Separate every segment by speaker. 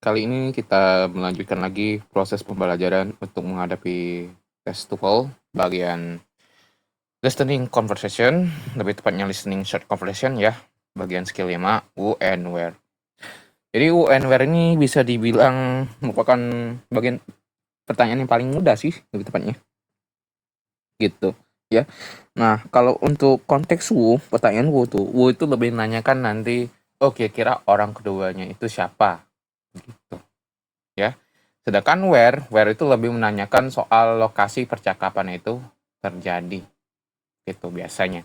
Speaker 1: kali ini kita melanjutkan lagi proses pembelajaran untuk menghadapi tes TOEFL bagian listening conversation, lebih tepatnya listening short conversation ya, bagian skill 5, who and where. Jadi who and where ini bisa dibilang merupakan bagian pertanyaan yang paling mudah sih, lebih tepatnya. Gitu, ya. Nah, kalau untuk konteks who, pertanyaan who itu lebih menanyakan nanti, oh kira-kira orang keduanya itu siapa, gitu, ya. Sedangkan where itu lebih menanyakan soal lokasi percakapan itu terjadi, gitu biasanya.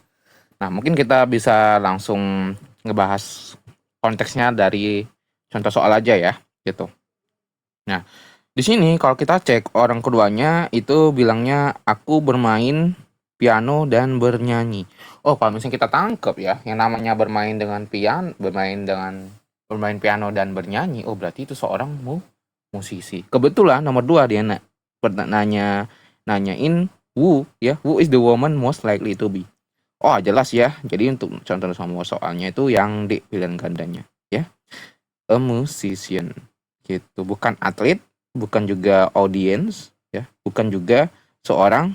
Speaker 1: Nah, mungkin kita bisa langsung ngebahas konteksnya dari contoh soal aja ya, gitu. Nah, di sini kalau kita cek orang keduanya itu bilangnya aku bermain piano dan bernyanyi. Oh, kalau misalnya kita tangkep ya, yang namanya bermain piano dan bernyanyi, oh berarti itu seorang musisi. Kebetulan nomor 2 dia nanyain who is the woman most likely to be. Oh, jelas ya. Jadi untuk contoh sama soalnya itu yang di pilihan gandanya ya. A musician. Gitu, bukan atlet, bukan juga audience ya, bukan juga seorang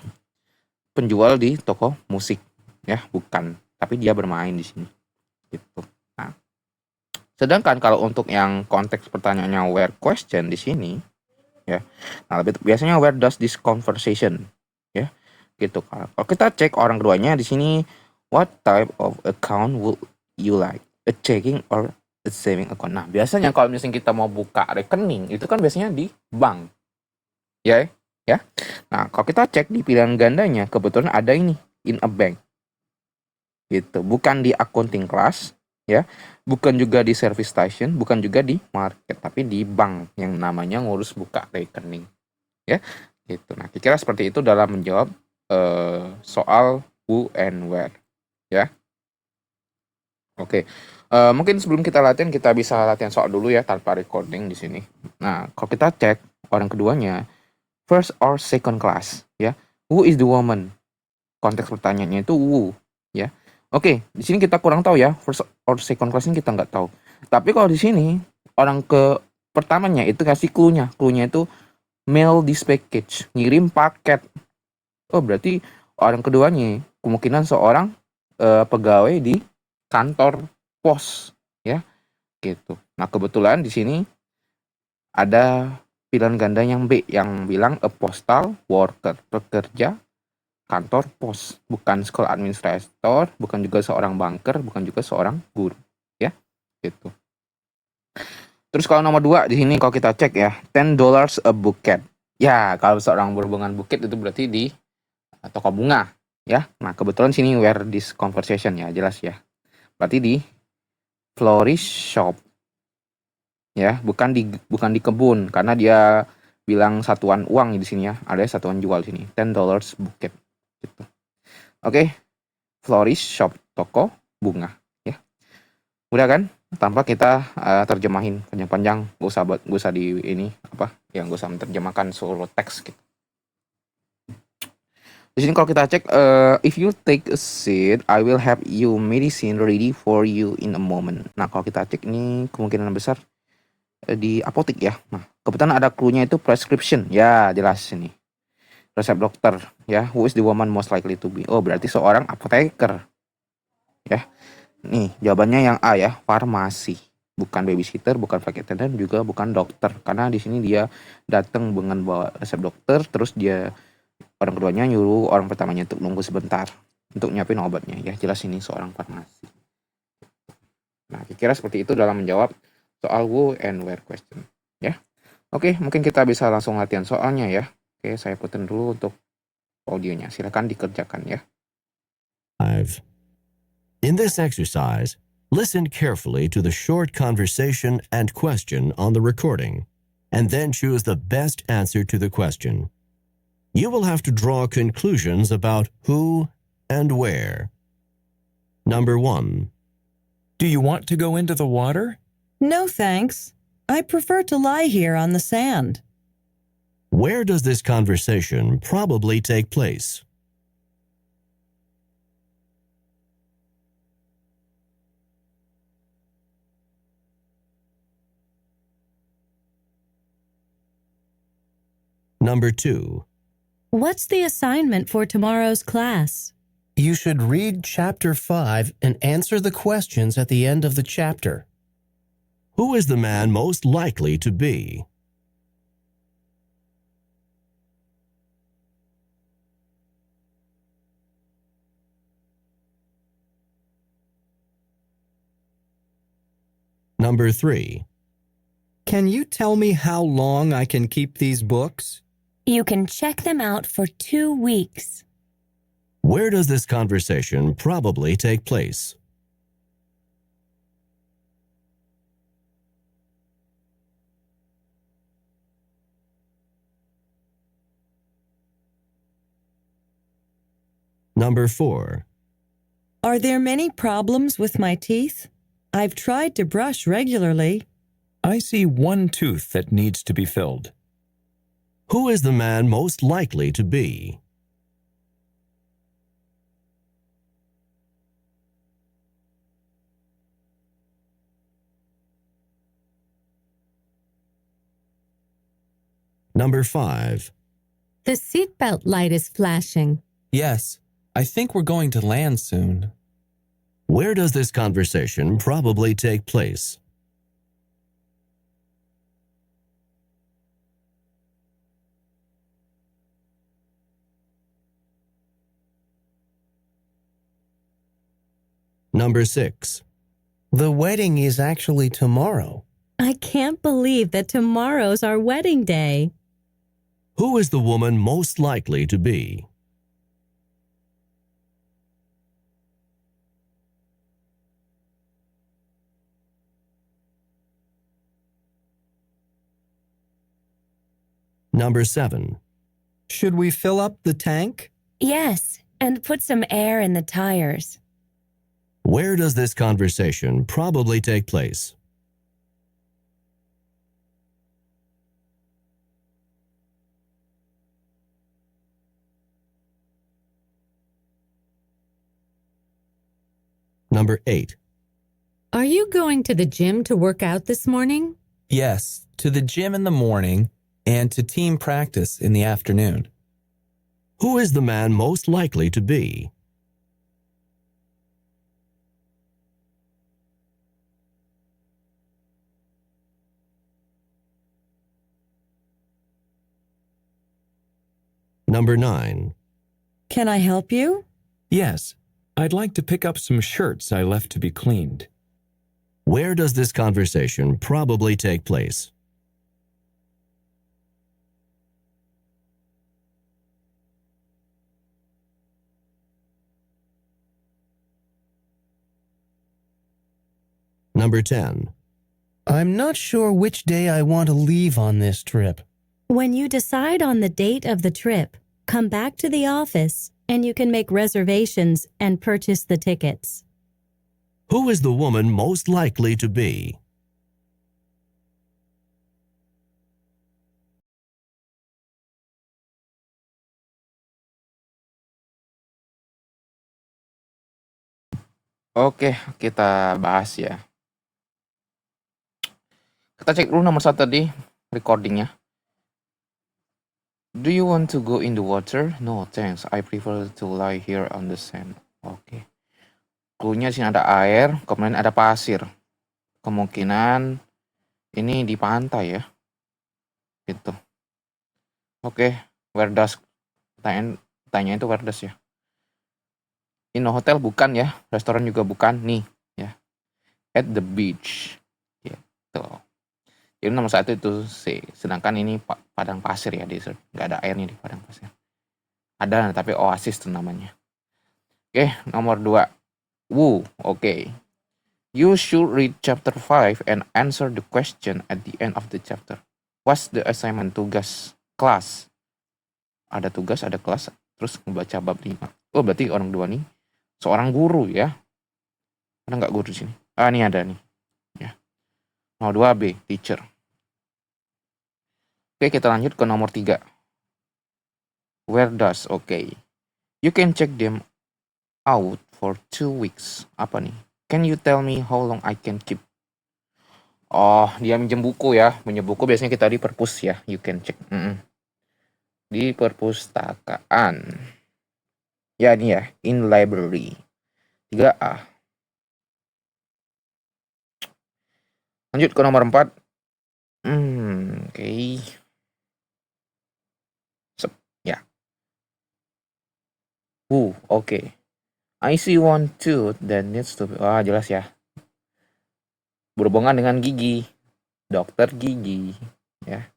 Speaker 1: penjual di toko musik ya, bukan. Tapi dia bermain di sini gitu. Nah, sedangkan kalau untuk yang konteks pertanyaannya where question di sini ya. Nah, biasanya where does this conversation ya. Gitu. Kalau kita cek orang keduanya di sini, what type of account would you like? A checking or a saving account. Nah, biasanya kalau misalnya kita mau buka rekening itu kan biasanya di bank. Ya. Ya. Nah, kalau kita cek di pilihan gandanya kebetulan ada ini in a bank. Gitu. Bukan di accounting class ya. Bukan juga di service station, bukan juga di market, tapi di bank yang namanya ngurus buka rekening. Ya. Gitu. Nah, kira-kira seperti itu dalam menjawab soal who and where ya. Oke. Mungkin sebelum kita latihan kita bisa latihan soal dulu ya tanpa recording di sini. Nah, kalau kita cek orang keduanya first or second class ya. Who is the woman? Konteks pertanyaannya itu who ya. Oke, di sini kita kurang tahu ya, first or second class ini kita nggak tahu. Tapi kalau di sini orang ke pertamanya itu kasih clue-nya. Clue-nya itu mail this package, ngirim paket. Oh, berarti orang keduanya kemungkinan seorang pegawai di kantor pos ya, gitu. Nah, kebetulan di sini ada pilihan ganda yang B yang bilang a postal worker, pekerja kantor pos, bukan sekolah administrator, bukan juga seorang banker, bukan juga seorang guru ya, gitu. Terus kalau nomor 2 di sini kalau kita cek ya, $10 a bouquet. Ya, kalau seorang berhubungan bukit itu berarti di toko bunga ya. Nah, kebetulan sini where this conversation ya, jelas ya. Berarti di florist shop ya, bukan di kebun karena dia bilang satuan uang di sini ya. Ada satuan jual di sini. $10 bouquet gitu. Oke, florist shop, toko bunga ya. Udah kan? Tanpa kita terjemahin panjang-panjang, gak usah di ini apa? Yang gak usah menerjemahkan seluruh teks gitu. Di sini kalau kita cek, if you take a seat, I will have you medicine ready for you in a moment. Nah, kalau kita cek ini kemungkinan besar di apotek ya. Nah, kebetulan ada clue-nya itu prescription. Ya, jelas ini. Resep dokter ya. Who is the woman most likely to be? Oh, berarti seorang apoteker. Ya. Nih, jawabannya yang A ya, farmasi. Bukan babysitter, bukan flight attendant, juga bukan dokter. Karena di sini dia datang dengan bawa resep dokter, terus dia orang keduanya nyuruh orang pertamanya untuk nunggu sebentar untuk nyiapin obatnya ya, jelas ini seorang farmasi. Nah, kira-kira seperti itu dalam menjawab soal who and where question ya. Oke, mungkin kita bisa langsung latihan soalnya ya. Oke, saya putar dulu untuk audionya, silakan dikerjakan ya.
Speaker 2: 5. In this exercise, listen carefully to the short conversation and question on the recording, and then choose the best answer to the question. You will have to draw conclusions about who and where. Number 1.
Speaker 3: Do you want to go into the water?
Speaker 4: No, thanks. I prefer to lie here on the sand.
Speaker 2: Where does this conversation probably take place? Number 2.
Speaker 4: What's the assignment for tomorrow's class?
Speaker 5: You should read Chapter 5 and answer the questions at the end of the chapter.
Speaker 2: Who is the man most likely to be? Number 3.
Speaker 6: Can you tell me how long I can keep these books?
Speaker 7: You can check them out for 2 weeks.
Speaker 2: Where does this conversation probably take place? Number 4.
Speaker 4: Are there many problems with my teeth? I've tried to brush regularly.
Speaker 3: I see one tooth that needs to be filled.
Speaker 2: Who is the man most likely to be? Number 5.
Speaker 7: The seatbelt light is flashing.
Speaker 5: Yes, I think we're going to land soon.
Speaker 2: Where does this conversation probably take place? Number 6.
Speaker 5: The wedding is actually tomorrow.
Speaker 7: I can't believe that tomorrow's our wedding day.
Speaker 2: Who is the woman most likely to be? Number 7.
Speaker 6: Should we fill up the tank?
Speaker 7: Yes, and put some air in the tires.
Speaker 2: Where does this conversation probably take place? Number 8.
Speaker 7: Are you going to the gym to work out this morning?
Speaker 5: Yes, to the gym in the morning and to team practice in the afternoon.
Speaker 2: Who is the man most likely to be? Number 9.
Speaker 4: Can I help you?
Speaker 3: Yes, I'd like to pick up some shirts I left to be cleaned.
Speaker 2: Where does this conversation probably take place? Number 10.
Speaker 5: I'm not sure which day I want to leave on this trip.
Speaker 7: When you decide on the date of the trip, come back to the office and you can make reservations and purchase the tickets.
Speaker 2: Who is the woman most likely to be?
Speaker 1: Oke, kita bahas ya. Kita cek dulu nomor 1 tadi recordingnya. Do you want to go in the water? No, thanks. I prefer to lie here on the sand. Oke. Cluenya sini ada air, kemudian ada pasir. Kemungkinan ini di pantai ya. Gitu. Oke, where does? Tanya itu where does ya. In a hotel bukan ya, restoran juga bukan nih ya. At the beach. Gitu. Jadi nomor 1 itu C. Sedangkan ini padang pasir ya, desert. Nggak ada airnya di padang pasir. Ada tapi oasis itu namanya. Oke, nomor 2. Woo, oke. You should read chapter 5 and answer the question at the end of the chapter. What's the assignment? Tugas kelas. Ada tugas, ada kelas, terus membaca bab 5. Oh, berarti orang 2 nih seorang guru ya. Ada nggak guru di sini? Ah, ini ada nih. Ya. Nomor 2B, teacher. Oke, kita lanjut ke nomor 3. Where does? Oke. You can check them out for 2 weeks. Apa nih? Can you tell me how long I can keep? Oh, dia minjem buku ya. Minjem buku biasanya kita di perpus ya. You can check. Di perpustakaan. Ya, ini ya, in library. 3A. Lanjut ke nomor 4. Oke. Ya. Oke. I see one tooth that needs to be... Wah, jelas ya. Berhubungan dengan gigi. Dokter gigi. Ya.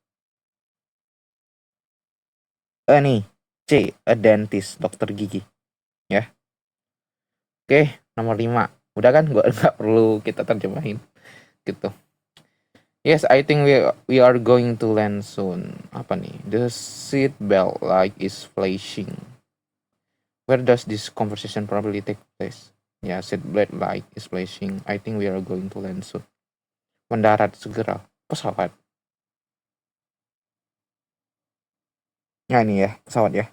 Speaker 1: Nih. C. A dentist. Dokter gigi. Ya. Oke. Nomor 5. Udah kan? Nggak perlu kita terjemahin. Gitu. Yes, I think we are going to land soon. Apa nih? The seat belt light is flashing. Where does this conversation probably take place? Ya, seat belt light is flashing. I think we are going to land soon. Mendarat segera. Pesawat. Nah, ini ya, pesawat ya.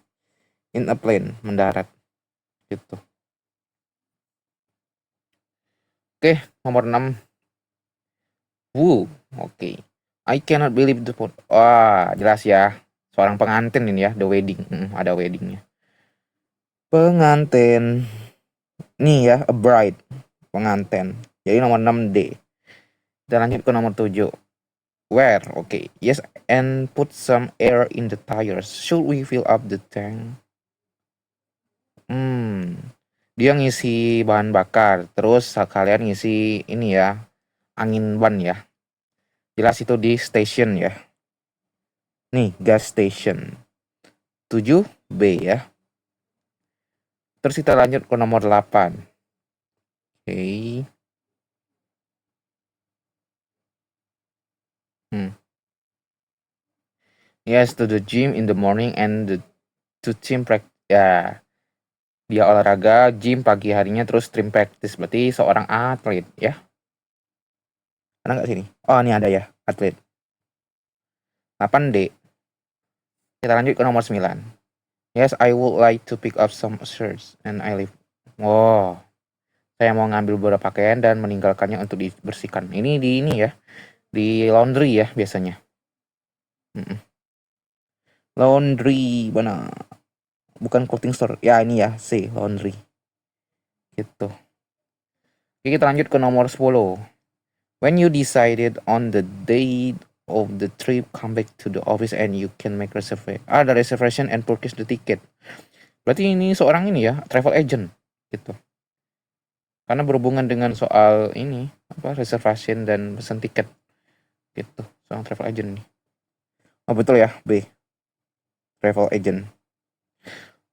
Speaker 1: In a plane, mendarat. Gitu. Oke, nomor 6. Oke. I cannot believe the food. Wah, jelas ya. Seorang pengantin ini ya, the wedding. Ada weddingnya. Pengantin. Nih ya, a bride. Pengantin. Jadi nomor 6D. Kita lanjut ke nomor 7. Where? Oke. Yes, and put some air in the tires. Should we fill up the tank? Dia ngisi bahan bakar. Terus kalian ngisi ini ya, angin ban ya. Jelas itu di station ya. Nih, gas station. 7B ya. Terus kita lanjut ke nomor 8. Oke. Yes, to the gym in the morning and to team practice. Ya. Dia olahraga, gym pagi harinya, terus team practice. Berarti seorang atlet ya. Ada nggak sini? Oh, ini ada ya, atlet. 8D. Kita lanjut ke nomor 9. Yes, I would like to pick up some shirts and I leave. Saya mau ngambil beberapa pakaian dan meninggalkannya untuk dibersihkan. Ini di ini ya, di laundry ya biasanya. Laundry, mana? Bukan clothing store. Ya, ini ya, C, laundry. Gitu. Oke, kita lanjut ke nomor 10. When you decided on the date of the trip, come back to the office and you can make reservation. Ada reservation and purchase the ticket. Berarti ini seorang ini ya, travel agent gitu. Karena berhubungan dengan soal ini, reservation dan pesan tiket. Gitu, seorang travel agent nih. Oh, betul ya, B. Travel agent.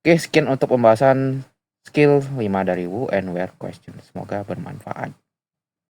Speaker 1: Oke, sekian untuk pembahasan skill 5 dari Wu and Where question. Semoga bermanfaat.